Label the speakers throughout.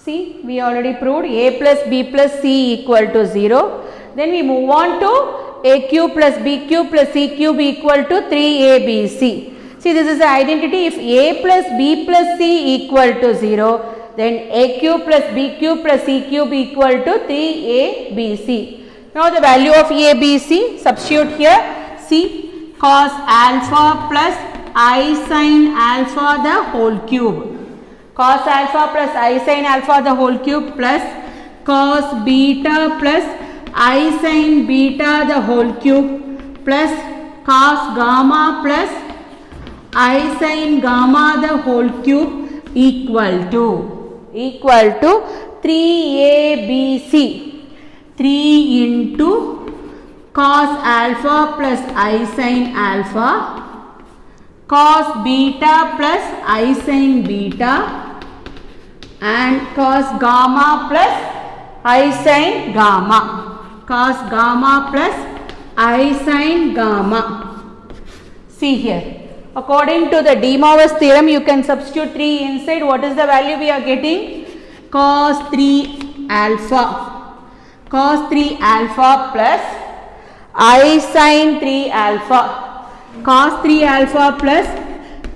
Speaker 1: See, we already proved a plus b plus c equal to 0. Then we move on to a cube plus b cube plus c cube equal to 3abc. See, this is the identity. If a plus b plus c equal to 0, then a cube plus b cube plus c cube equal to 3abc. Now the value of abc, substitute here. See, cos alpha plus I sin alpha the whole cube. Cos alpha plus I sin alpha the whole cube plus cos beta plus I sin beta the whole cube plus cos gamma plus I sin gamma the whole cube equal to 3abc. 3 into cos alpha plus I sin alpha, cos beta plus I sin beta, and cos gamma plus I sin gamma. Cos gamma plus I sin gamma. See here, according to the De Moivre's theorem, you can substitute 3 inside. What is the value we are getting? Cos 3 alpha. Cos 3 alpha plus I sin 3 alpha. Cos 3 alpha plus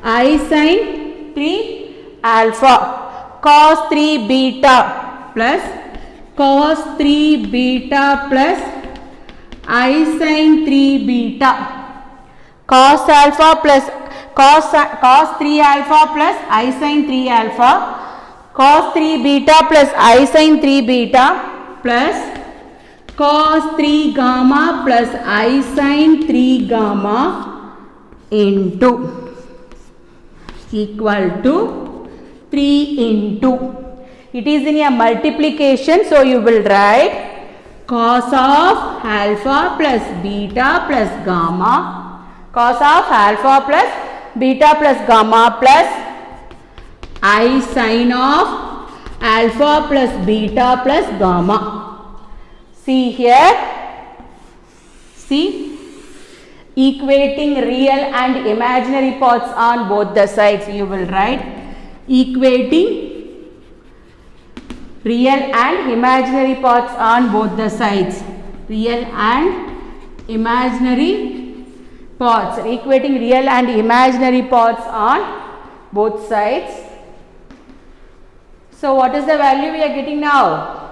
Speaker 1: I sin 3 alpha. Cos 3 beta plus cos 3 beta plus I sin 3 beta. Cos alpha plus cos 3 alpha plus I sin 3 alpha. Cos 3 beta plus I sin 3 beta plus cos 3 gamma plus I sin 3 gamma into equal to 3 into. It is in a multiplication, so you will write cos of alpha plus beta plus gamma. Cos of alpha plus beta plus gamma plus I sin of alpha plus beta plus gamma. See here, see, equating real and imaginary parts on both the sides. You will write equating real and imaginary parts on both the sides. Real and imaginary parts. Equating real and imaginary parts on both sides. So what is the value we are getting now?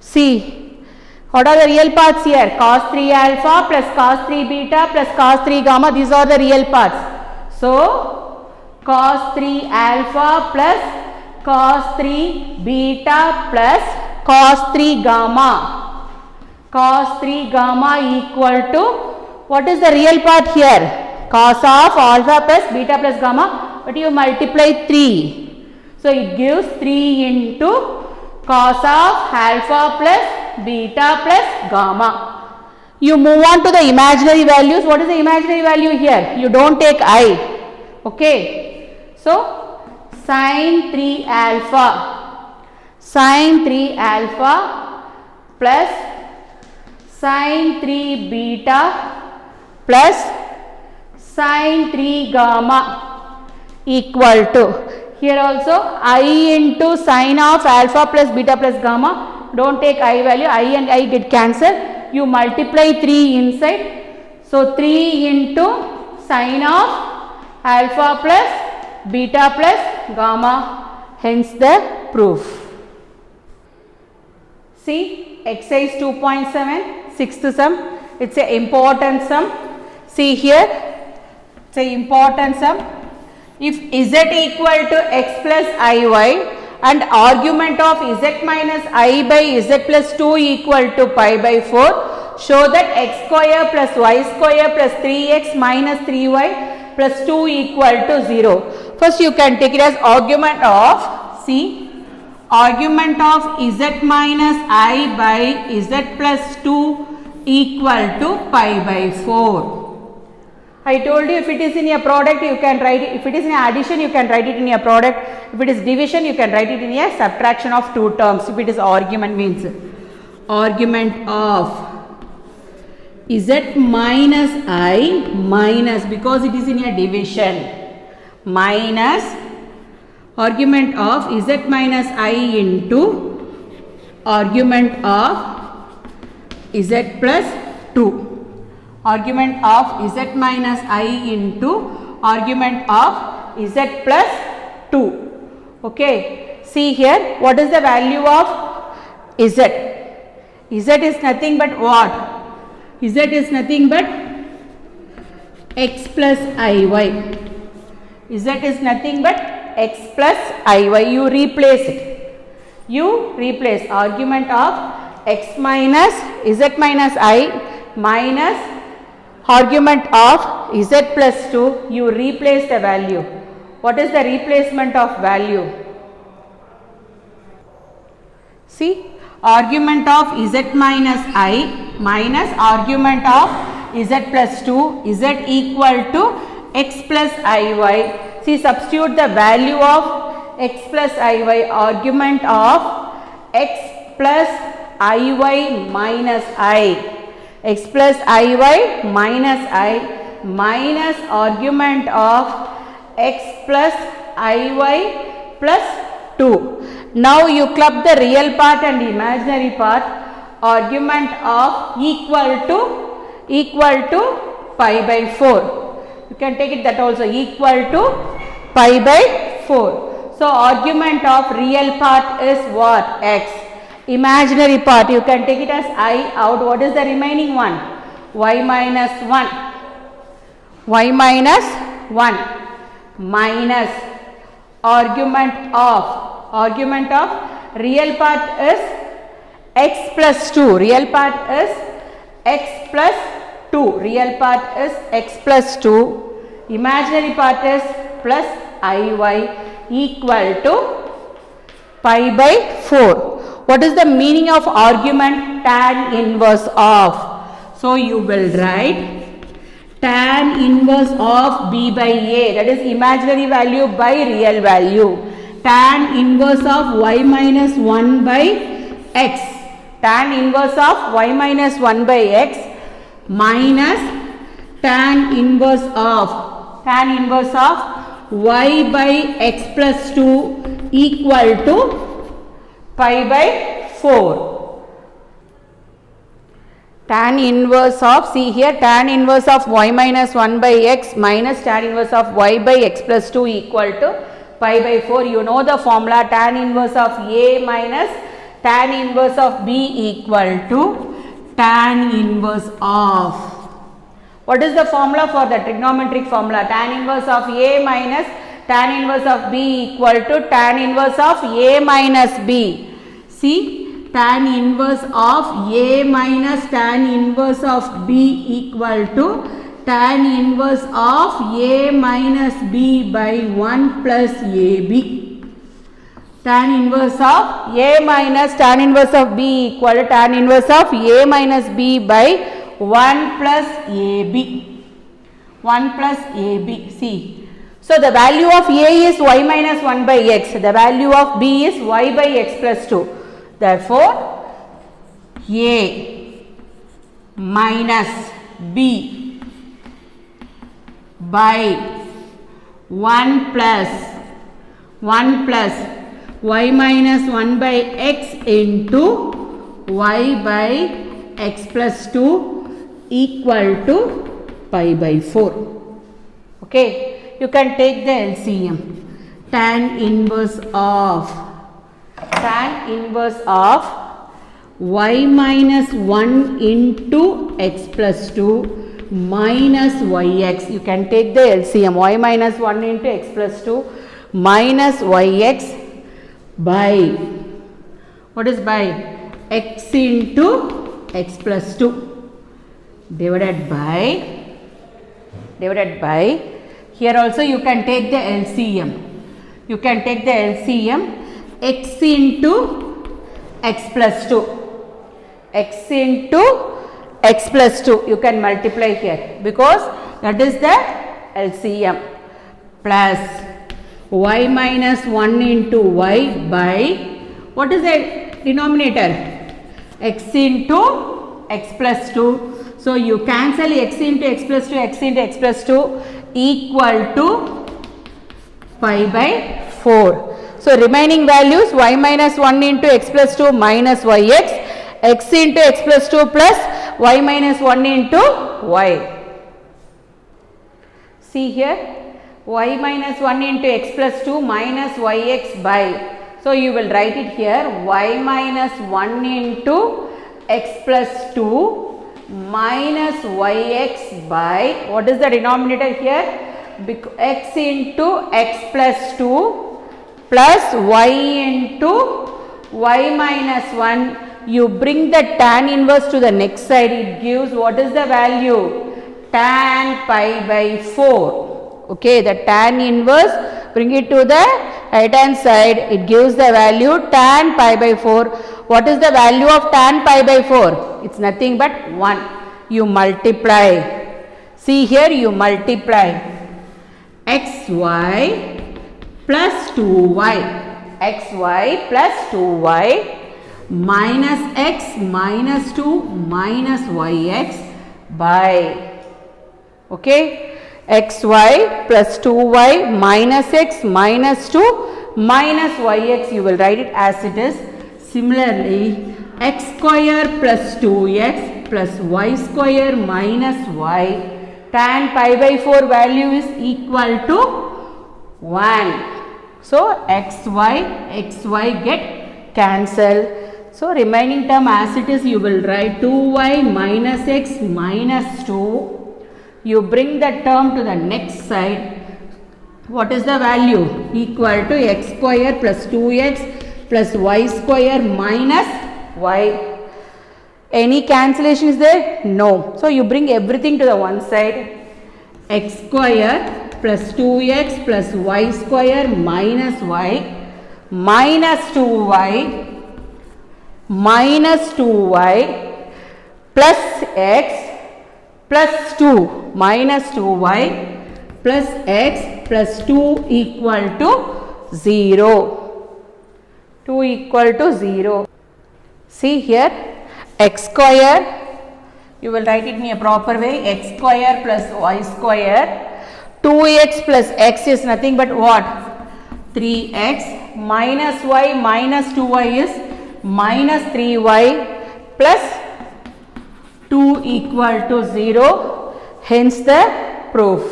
Speaker 1: See, what are the real parts here? Cos 3 alpha plus cos 3 beta plus cos 3 gamma. These are the real parts. So, cos 3 alpha plus cos 3 beta plus cos 3 gamma. Cos 3 gamma equal to, what is the real part here? Cos of alpha plus beta plus gamma. But you multiply 3. So, it gives 3 into cos of alpha plus beta plus gamma. You move on to the imaginary values. What is the imaginary value here? You don't take I. Okay. So, sin 3 alpha. Sin 3 alpha plus sin 3 beta plus sin 3 gamma equal to, here also I into sin of alpha plus beta plus gamma. Don't take I value, I and I get cancelled. You multiply 3 inside. So 3 into sin of alpha plus beta plus gamma. Hence the proof. See, exercise 2.7, sixth sum. It's an important sum. See here, it's an important sum. If z equal to x plus iy and argument of z minus I by z plus 2 equal to pi by 4, show that x square plus y square plus 3x minus 3y plus 2 equal to 0. First you can take it as argument of, see, argument of z minus I by z plus 2 equal to pi by 4. I told you if it is in a product you can write it, if it is in addition you can write it in a product, if it is division you can write it in a subtraction of two terms. If it is argument means argument of z minus I minus, because it is in a division, minus argument of z minus I into argument of z plus 2. Argument of z minus I into argument of z plus 2. Okay. See here, what is the value of z? Z is nothing but what? Z is nothing but x plus iy. Z is nothing but x plus iy. You replace it. You replace argument of x minus z minus I minus argument of z plus 2. You replace the value. What is the replacement of value? See, argument of z minus I minus argument of z plus 2, z equal to x plus iy. See, substitute the value of x plus iy, argument of x plus iy minus I, x plus iy minus I minus argument of x plus iy plus 2. Now you club the real part and imaginary part. Argument of equal to pi by 4. You can take it that also, equal to pi by 4. So
Speaker 2: argument of real part is what? X. Imaginary part you can take it as I out. What is the remaining one? Y minus 1. Y minus 1 minus argument of real part is x plus 2. Real part is x plus 2. Real part is x plus 2. Imaginary part is plus iy equal to pi by 4. What is the meaning of argument? Tan inverse of. So you will write tan inverse of b by a, that is imaginary value by real value. Tan inverse of y minus 1 by x. Tan inverse of y minus 1 by x minus tan inverse of y by x plus 2 equal to pi by 4. Tan inverse of, see here, tan inverse of y minus 1 by x minus tan inverse of y by x plus 2 equal to pi by 4. You know the formula, tan inverse of a minus tan inverse of b equal to tan inverse of. What is the formula for the trigonometric formula? Tan inverse of a minus tan inverse of b equal to tan inverse of a minus b. See, tan inverse of a minus tan inverse of b equal to tan inverse of a minus b by 1 plus ab. Tan inverse of a minus tan inverse of b equal to tan inverse of a minus b by 1 plus ab. 1 plus ab. See. So the value of a is y minus 1 by x. The value of b is y by x plus 2. Therefore, a minus b by 1 plus y minus 1 by x into y by x plus 2 equal to pi by 4. Okay, you can take the LCM. Tan inverse of y minus 1 into x plus 2 minus yx. You can take the LCM. Y minus 1 into x plus 2 minus yx by, what is by? X into x plus 2 divided by, here also you can take the LCM. You can take the LCM, x into x plus 2. X into x plus 2. You can multiply here because that is the LCM, plus y minus 1 into y by, what is the denominator? X into x plus 2. So you cancel x into x plus 2, x into x plus 2 equal to pi by 4. So remaining values y minus 1 into x plus 2 minus yx, x into x plus 2 plus y minus 1 into y. See here, y minus 1 into x plus 2 minus yx by, so you will write it here, y minus 1 into x plus 2 minus yx by, what is the denominator here? X into x plus 2 plus y into y minus 1. You bring the tan inverse to the next side, it gives, what is the value? Tan pi by 4. Okay, the tan inverse, bring it to the right hand side, it gives the value tan pi by 4. What is the value of tan pi by 4? It's nothing but 1. You multiply. See here, you multiply xy plus 2y, xy plus 2y minus x minus 2 minus yx by, okay, xy plus 2y minus x minus 2 minus yx, you will write it as it is. Similarly, x square plus 2x plus y square minus y, tan pi by 4 value is equal to 1. So, xy get cancelled. So, remaining term as it is, you will write 2y minus x minus 2. You bring the term to the next side. What is the value? Equal to x square plus 2x plus y square minus y. Any cancellation is there? No. So, you bring everything to the one side. X square plus 2x plus y square minus y minus 2y minus 2y plus x plus 2 minus 2y plus x plus 2 equal to 0. 2 equal to 0. See here, x square, you will write it in a proper way, x square plus y square, 2x plus x is nothing but what? 3x minus y minus 2y is minus 3y plus 2 equal to 0, hence the proof.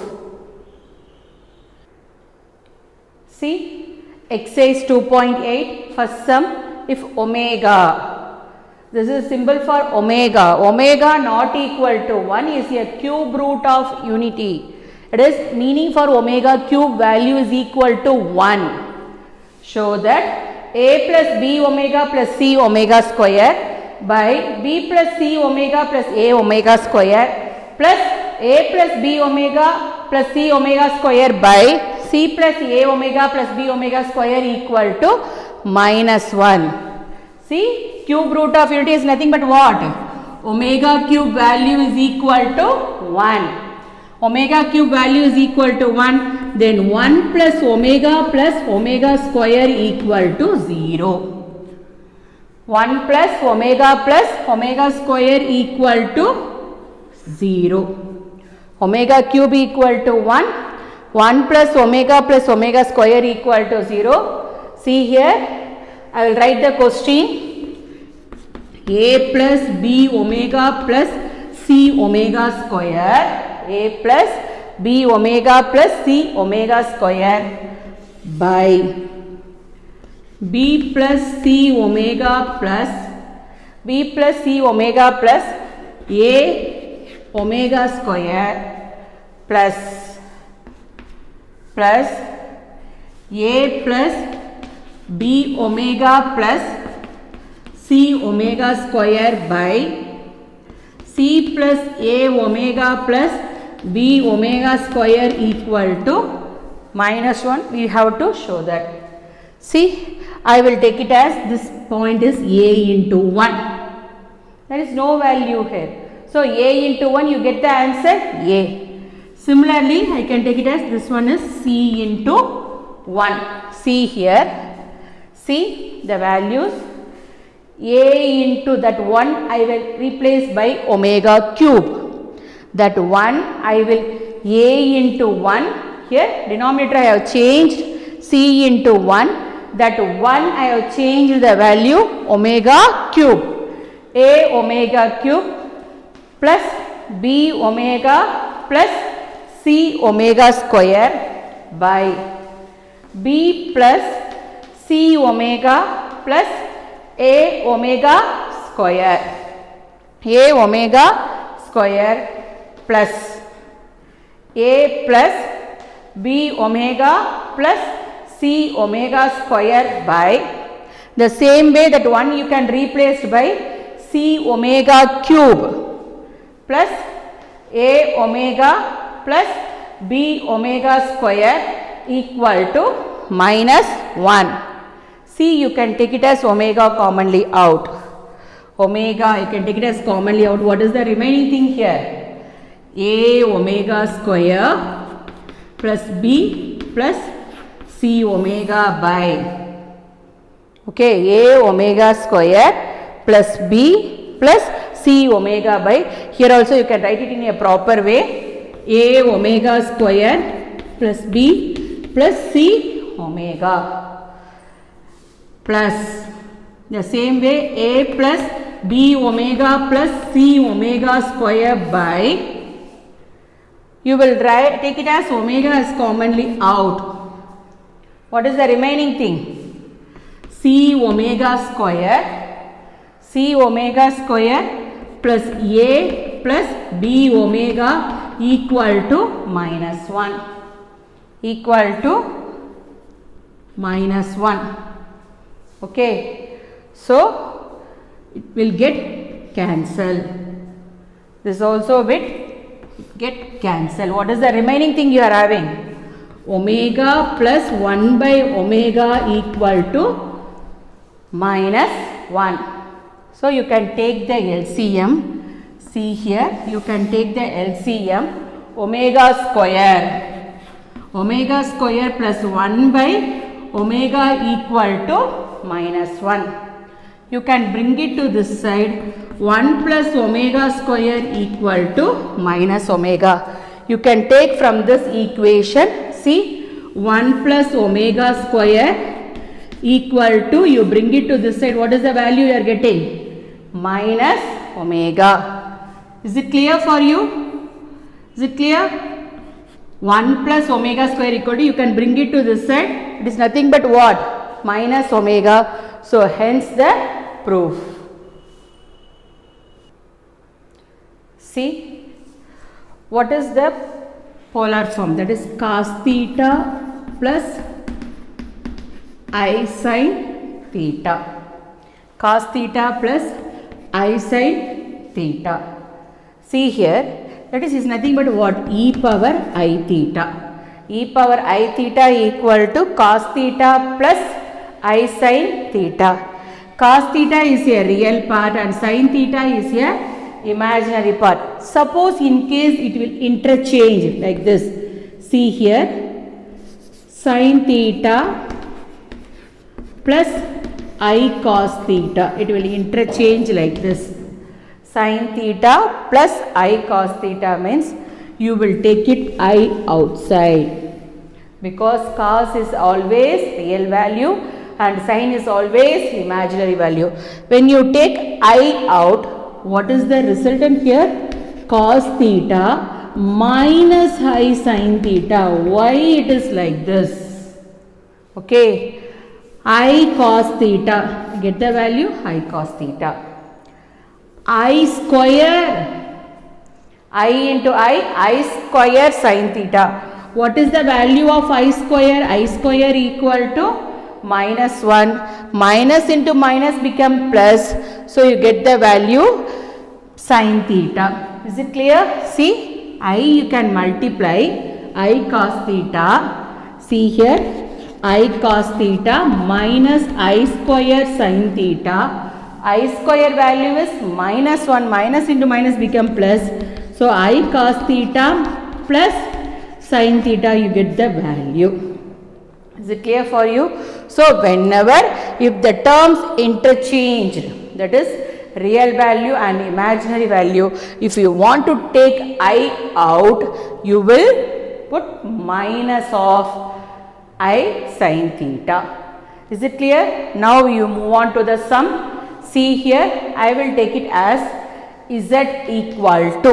Speaker 2: See, exercise 2.8, first sum, if omega, this is symbol for omega, omega not equal to 1 is a cube root of unity. It is meaning for omega cube value is equal to 1. Show that a plus b omega plus c omega square by b plus c omega plus a omega square plus a plus b omega plus c omega square by c plus a omega plus b omega square equal to minus 1. See, cube root of unity is nothing but what? Omega cube value is equal to 1. Omega cube value is equal to 1, then 1 plus omega square equal to 0. 1 plus omega square equal to 0. Omega cube equal to 1, 1 plus omega square equal to 0. See here, I will write the question, a plus b omega plus c omega square, a plus b omega plus c omega square by b plus c omega plus a omega square plus a plus b omega plus c omega square by c plus a omega plus b omega square equal to minus 1. We have to show that. See, I will take it as this point is a into 1. There is no value here. So, a into 1 you get the answer a. Similarly, I can take it as this one is c into 1. See here, see the values, a into that 1 I will replace by omega cube. That 1 I will a into 1, here denominator I have changed, c into 1 that 1 I have changed the value omega cube. A omega cube plus B omega plus C omega square by B plus C omega plus A omega square. A omega square plus A plus B omega plus C omega square by the same way that one you can replace by C omega cube plus A omega plus B omega square equal to minus 1. See, you can take it as omega commonly out. Omega, you can take it as commonly out. What is the remaining thing here? A omega square plus B plus C omega by, okay, A omega square plus B plus C omega by. Here also you can write it in a proper way. A omega square plus B plus C omega plus the same way A plus B omega plus C omega square by, you will take it as omega as commonly out. What is the remaining thing? C omega square plus A plus B omega equal to minus 1. Equal to minus 1. Okay. So, it will get cancelled. This also will get cancelled. What is the remaining thing you are having? Omega plus 1 by omega equal to minus 1. So, you can take the LCM. See here, you can take the LCM. Omega square. Omega square plus 1 by omega equal to minus 1. You can bring it to this side. 1 plus omega square equal to minus omega. You can take from this equation, see, 1 plus omega square equal to, you bring it to this side, what is the value you are getting? Minus omega. Is it clear for you? Is it clear? 1 plus omega square equal to, you can bring it to this side, it is nothing but what? Minus omega. So, hence the proof. See, what is the polar form? That is cos theta plus I sin theta. Cos theta plus I sin theta. See here, that is nothing but what? E power I theta. E power I theta equal to cos theta plus I sin theta. Cos theta is a real part and sin theta is a imaginary part. Suppose in case it will interchange like this. See here, sin theta plus I cos theta. It will interchange like this. Sin theta plus I cos theta means you will take it I outside. Because cos is always real value and sin is always imaginary value. When you take I out, what is the resultant here? Cos theta minus I sin theta. Why it is like this? Okay. I cos theta. Get the value? I cos theta. I square. I into I square sin theta. What is the value of I square? I square equal to minus 1. Minus into minus become plus. So, you get the value sin theta. Is it clear? See, I you can multiply I cos theta. See here, I cos theta minus I square sin theta. I square value is minus 1. Minus into minus become plus. So, I cos theta plus sin theta, you get the value. Is it clear for you? So, whenever if the terms interchange, that is real value and imaginary value, if you want to take I out, you will put minus of I sin theta. Is it clear? Now you move on to the sum. See here, I will take it as z equal to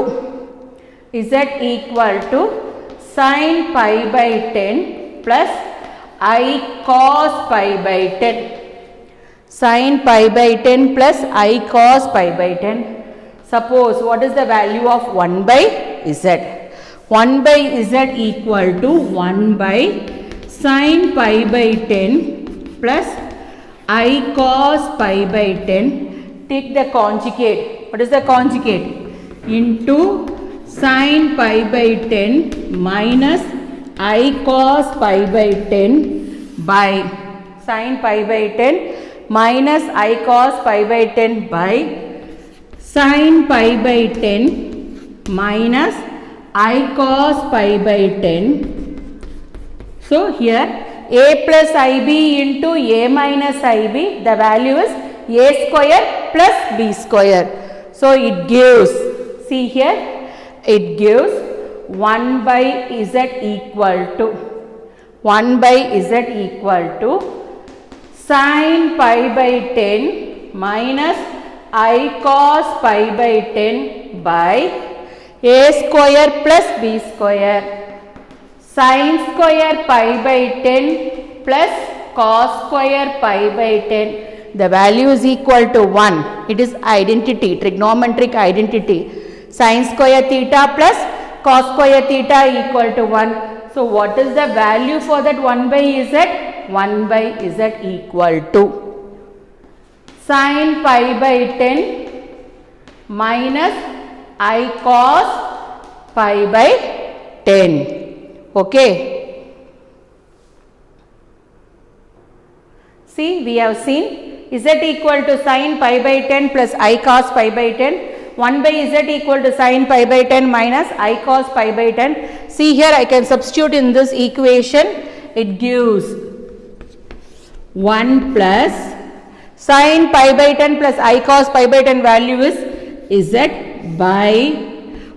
Speaker 2: sin pi by 10 plus I cos pi by 10. Sin pi by 10 plus I cos pi by 10. Suppose what is the value of 1 by z? 1 by z equal to 1 by sin pi by 10 plus I cos pi by 10. Take the conjugate. What is the conjugate? Into sin pi by 10 minus I cos pi by 10 by sin pi by 10 minus I cos pi by 10 by sin pi by 10 minus I cos pi by 10. So here a plus ib into a minus ib, the value is a square plus b square. So it gives, see here, it gives 1 by z equal to 1 by z equal to sin pi by 10 minus I cos pi by 10 by a square plus b square. Sin square pi by 10 plus cos square pi by 10. The value is equal to 1. It is identity, trigonometric identity. Sin square theta plus cos square theta equal to 1. So what is the value for that 1 by z? 1 by z equal to sin pi by 10 minus I cos pi by 10. Okay. See, we have seen z equal to sin pi by 10 plus I cos pi by 10. 1 by z equal to sin pi by 10 minus I cos pi by 10. See here, I can substitute in this equation. It gives 1 plus sin pi by 10 plus I cos pi by 10 value is z by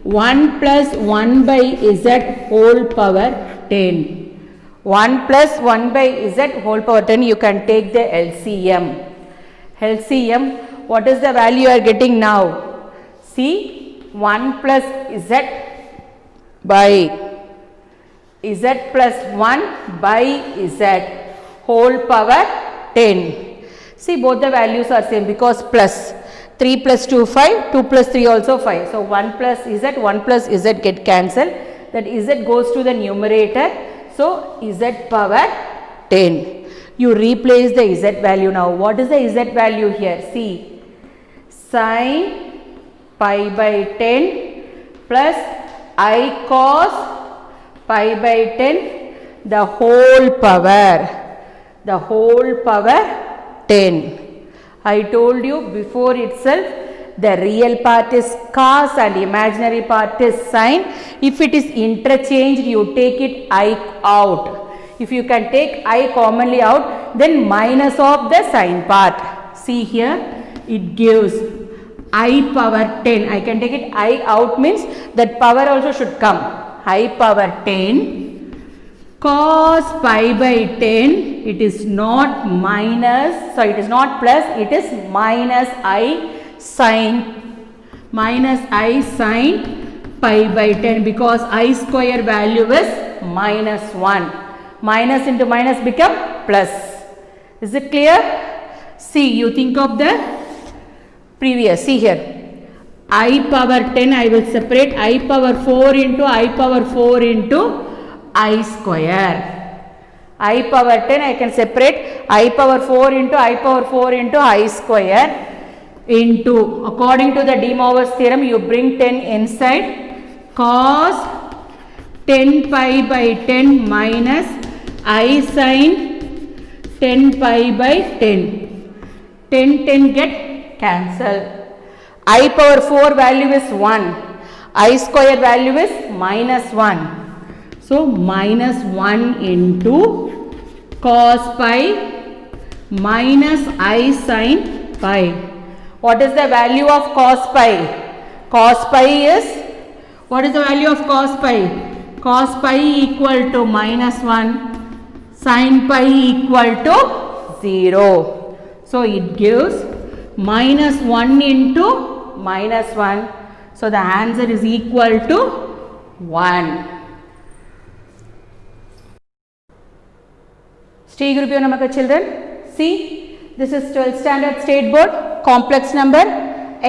Speaker 2: 1 plus 1 by z whole power 10. 1 plus 1 by z whole power 10, you can take the LCM. LCM, what is the value you are getting now? See, 1 plus z by z plus 1 by z whole power 10. See, both the values are same because plus 3 plus 2 5, 2 plus 3 also 5. So 1 plus z, 1 plus z get cancelled. That z goes to the numerator. So z power 10. You replace the z value now. What is the z value here? See, sin pi by 10 plus I cos pi by 10, the whole power 10. I told you before itself, the real part is cos and imaginary part is sin. If it is interchanged, you take it I out. If you can take I commonly out, then minus of the sin part. See here, it gives I power 10. I can take it I out means that power also should come. I power 10 cos pi by 10. It is not minus, so it is not plus, it is minus I sin pi by 10 because I square value is minus 1. Minus into minus become plus. Is it clear? See, you think of the previous. See here, I power 10, I will separate I power 4 into I power 4 into I square. I power 10, I can separate I power 4 into I power 4 into I square into, according to the De Moivre's theorem, you bring 10 inside, cos 10 pi by 10 minus I sin 10 pi by 10. 10 get cancel. I power 4 value is 1. I square value is minus 1. So, minus 1 into cos pi minus I sin pi. What is the value of cos pi? Cos pi is, what is the value of cos pi? Cos pi equal to minus 1, sin pi equal to 0. So it gives minus 1 into minus 1. So the answer is equal to 1. Stay group namaka children. See, this is 12th standard state board, complex number,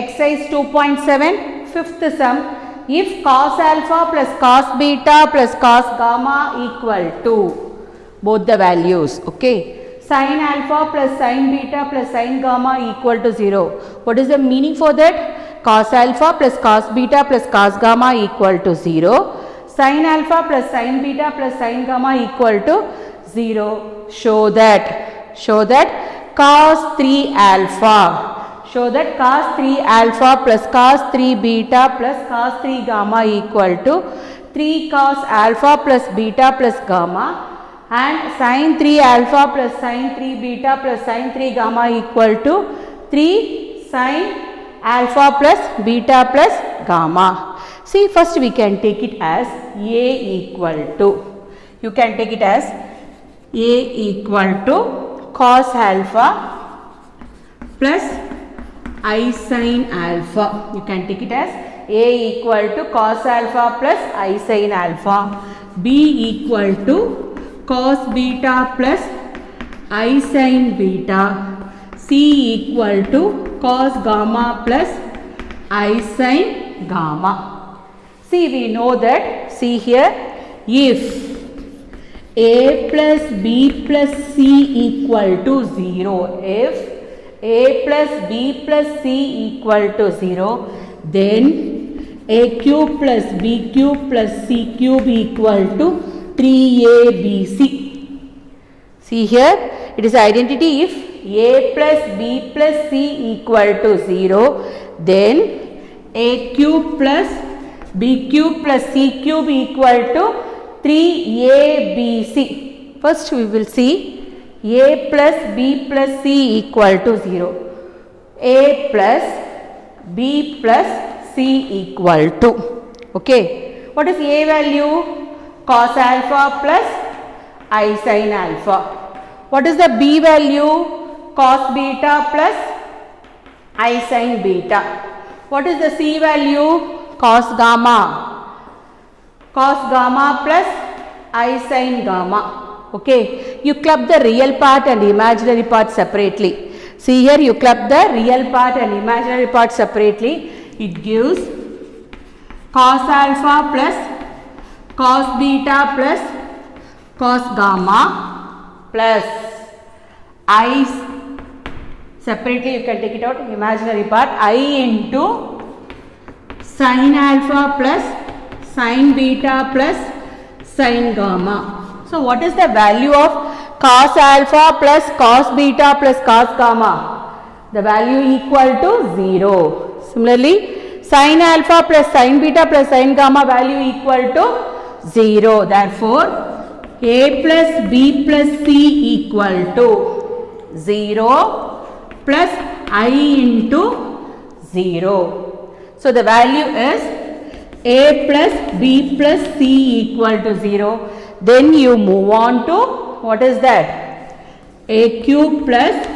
Speaker 2: exercise 2.7, fifth sum. If cos alpha plus cos beta plus cos gamma equal to both the values, okay. Sin alpha plus sin beta plus sin gamma equal to 0. What is the meaning for that? Cos alpha plus cos beta plus cos gamma equal to 0. Sin alpha plus sin beta plus sin gamma equal to 0. Show that cos 3 alpha. Show that cos 3 alpha plus cos 3 beta plus cos 3 gamma equal to 3 cos alpha plus beta plus gamma, and sin 3 alpha plus sin 3 beta plus sin 3 gamma equal to 3 sin alpha plus beta plus gamma. See, first we can take it as A equal to, you can take it as A equal to cos alpha plus I sin alpha. You can take it as A equal to cos alpha plus I sin alpha. B equal to cos beta plus I sin beta. C equal to cos gamma plus I sin gamma. See, we know that, see here, if A plus B plus C equal to 0, if A plus B plus C equal to 0, then A cube plus B cube plus C cube equal to 3ABC. See here, it is identity. If A plus B plus C equal to 0, then A cube plus B cube plus C cube equal to 3ABC. First we will see A plus B plus C equal to 0. A plus B plus C equal to. Okay. What is A value? Cos alpha plus I sin alpha. What is the B value? Cos beta plus I sin beta. What is the C value? Cos gamma. Cos gamma plus I sin gamma. Okay. You club the real part and imaginary part separately. See here, you club the real part and imaginary part separately. It gives cos alpha plus cos beta plus cos gamma plus I, separately you can take it out, imaginary part, I into sin alpha plus sin beta plus sin gamma. So what is the value of cos alpha plus cos beta plus cos gamma? The value equal to 0. Similarly, sin alpha plus sin beta plus sin gamma value equal to 0. Therefore, A plus B plus C equal to 0 plus I into 0. So the value is A plus B plus C equal to 0. Then you move on to, what is that? A cube plus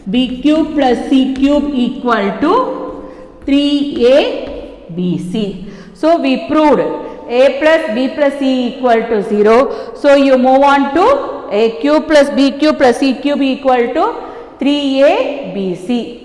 Speaker 2: B cube plus C cube equal to 3ABC. So we proved A plus B plus C equal to 0. So you move on to A cube plus B cube plus C cube equal to 3ABC.